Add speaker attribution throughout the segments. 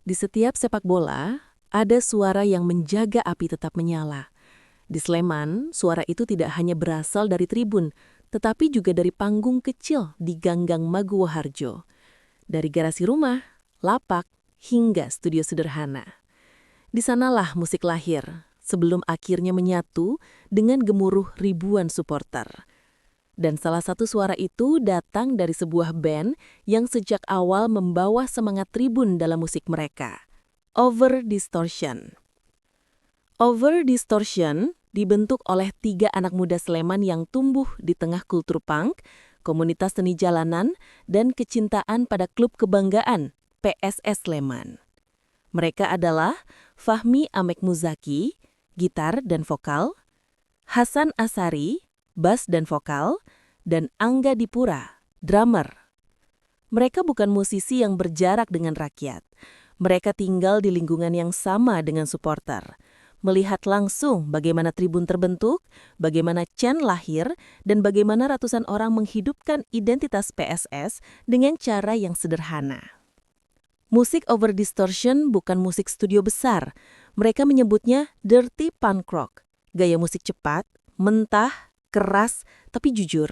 Speaker 1: Di setiap sepak bola, ada suara yang menjaga api tetap menyala. Di Sleman, suara itu tidak hanya berasal dari tribun, tetapi juga dari panggung kecil di Ganggang Maguwo Harjo. Dari garasi rumah, lapak, hingga studio sederhana. Di sanalah musik lahir, sebelum akhirnya menyatu dengan gemuruh ribuan supporter. Dan salah satu suara itu datang dari sebuah band yang sejak awal membawa semangat tribun dalam musik mereka. Over Distortion. Over Distortion dibentuk oleh 3 anak muda Sleman yang tumbuh di tengah kultur punk, komunitas seni jalanan, dan kecintaan pada klub kebanggaan, PSS Sleman. Mereka adalah Fahmi Amek Muzaki, gitar dan vokal, Hasan Asari, bass dan vokal, dan Angga Dipura, drummer. Mereka bukan musisi yang berjarak dengan rakyat. Mereka tinggal di lingkungan yang sama dengan supporter. Melihat langsung bagaimana tribun terbentuk, bagaimana chant lahir, dan bagaimana ratusan orang menghidupkan identitas PSS dengan cara yang sederhana. Musik Over Distortion bukan musik studio besar. Mereka menyebutnya dirty punk rock. Gaya musik cepat, mentah, keras, tapi jujur.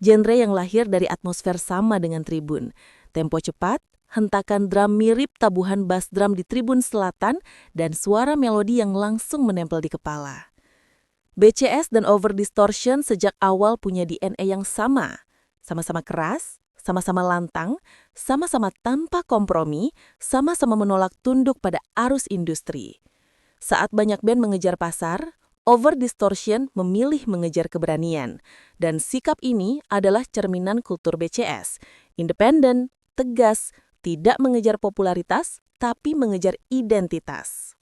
Speaker 1: Genre yang lahir dari atmosfer sama dengan tribun. Tempo cepat, hentakan drum mirip tabuhan bass drum di tribun selatan, dan suara melodi yang langsung menempel di kepala. BCS dan Over Distortion sejak awal punya DNA yang sama. Sama-sama keras, sama-sama lantang, sama-sama tanpa kompromi, sama-sama menolak tunduk pada arus industri. Saat banyak band mengejar pasar, Over Distortion memilih mengejar keberanian, dan sikap ini adalah cerminan kultur BCS. Independen, tegas, tidak mengejar popularitas, tapi mengejar identitas.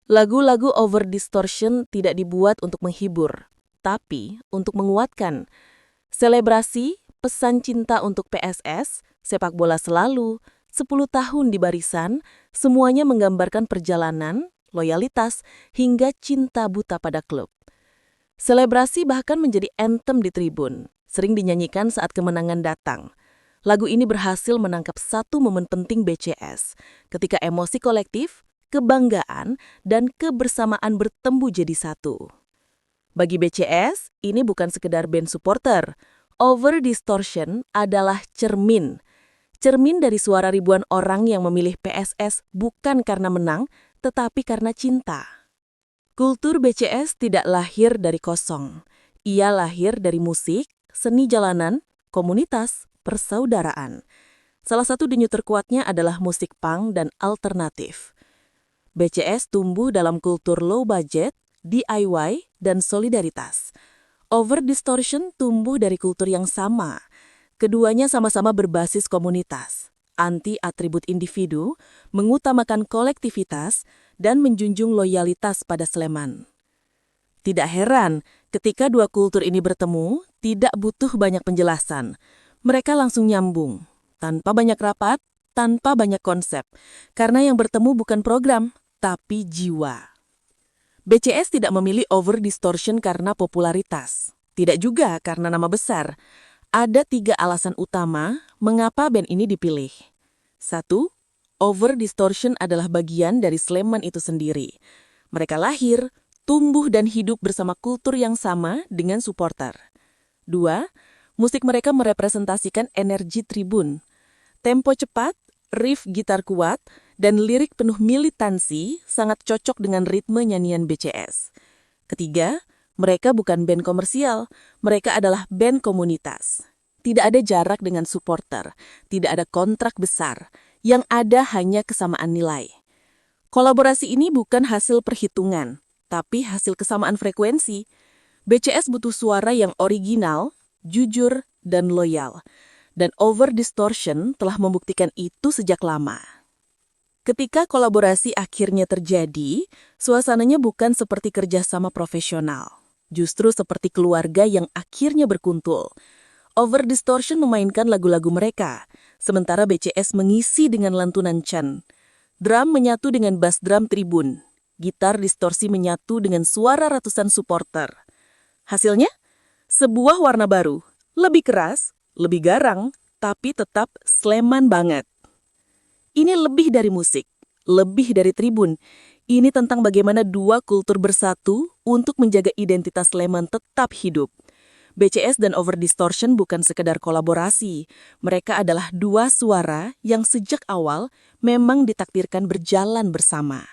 Speaker 1: Lagu-lagu Over Distortion tidak dibuat untuk menghibur, tapi untuk menguatkan. Selebrasi, pesan cinta untuk PSS, sepak bola selalu, 10 tahun di barisan, semuanya menggambarkan perjalanan, loyalitas, hingga cinta buta pada klub. Selebrasi bahkan menjadi anthem di tribun, sering dinyanyikan saat kemenangan datang. Lagu ini berhasil menangkap satu momen penting BCS, ketika emosi kolektif, kebanggaan, dan kebersamaan bertemu jadi satu. Bagi BCS, ini bukan sekedar band supporter. Over Distortion adalah cermin. Cermin dari suara ribuan orang yang memilih PSS bukan karena menang, tetapi karena cinta. Kultur BCS tidak lahir dari kosong. Ia lahir dari musik, seni jalanan, komunitas, persaudaraan. Salah satu denyut terkuatnya adalah musik punk dan alternatif. BCS tumbuh dalam kultur low budget, DIY, dan solidaritas. Over Distortion tumbuh dari kultur yang sama. Keduanya sama-sama berbasis komunitas, anti atribut individu, mengutamakan kolektivitas, dan menjunjung loyalitas pada Sleman. Tidak heran, ketika dua kultur ini bertemu, tidak butuh banyak penjelasan. Mereka langsung nyambung, tanpa banyak rapat, tanpa banyak konsep, karena yang bertemu bukan program, tapi jiwa. BCS tidak memilih Over Distortion karena popularitas, tidak juga karena nama besar. Ada 3 alasan utama mengapa band ini dipilih. 1. Over Distortion adalah bagian dari Sleman itu sendiri. Mereka lahir, tumbuh dan hidup bersama kultur yang sama dengan supporter. 2. Musik mereka merepresentasikan energi tribun. Tempo cepat, riff gitar kuat, dan lirik penuh militansi sangat cocok dengan ritme nyanyian BCS. Ketiga, mereka bukan band komersial, mereka adalah band komunitas. Tidak ada jarak dengan supporter, tidak ada kontrak besar, yang ada hanya kesamaan nilai. Kolaborasi ini bukan hasil perhitungan, tapi hasil kesamaan frekuensi. BCS butuh suara yang original, jujur, dan loyal. Dan Over Distortion telah membuktikan itu sejak lama. Ketika kolaborasi akhirnya terjadi, suasananya bukan seperti kerjasama profesional. Justru seperti keluarga yang akhirnya berkuntul. Over Distortion memainkan lagu-lagu mereka, sementara BCS mengisi dengan lantunan chant. Drum menyatu dengan bass drum tribun. Gitar distorsi menyatu dengan suara ratusan supporter. Hasilnya, sebuah warna baru, lebih keras, lebih garang, tapi tetap Sleman banget.
Speaker 2: Ini lebih dari musik, lebih dari tribun. Ini tentang bagaimana dua kultur bersatu untuk menjaga identitas Sleman tetap hidup. BCS dan Over Distortion bukan sekedar kolaborasi. Mereka adalah dua suara yang sejak awal memang ditakdirkan berjalan bersama.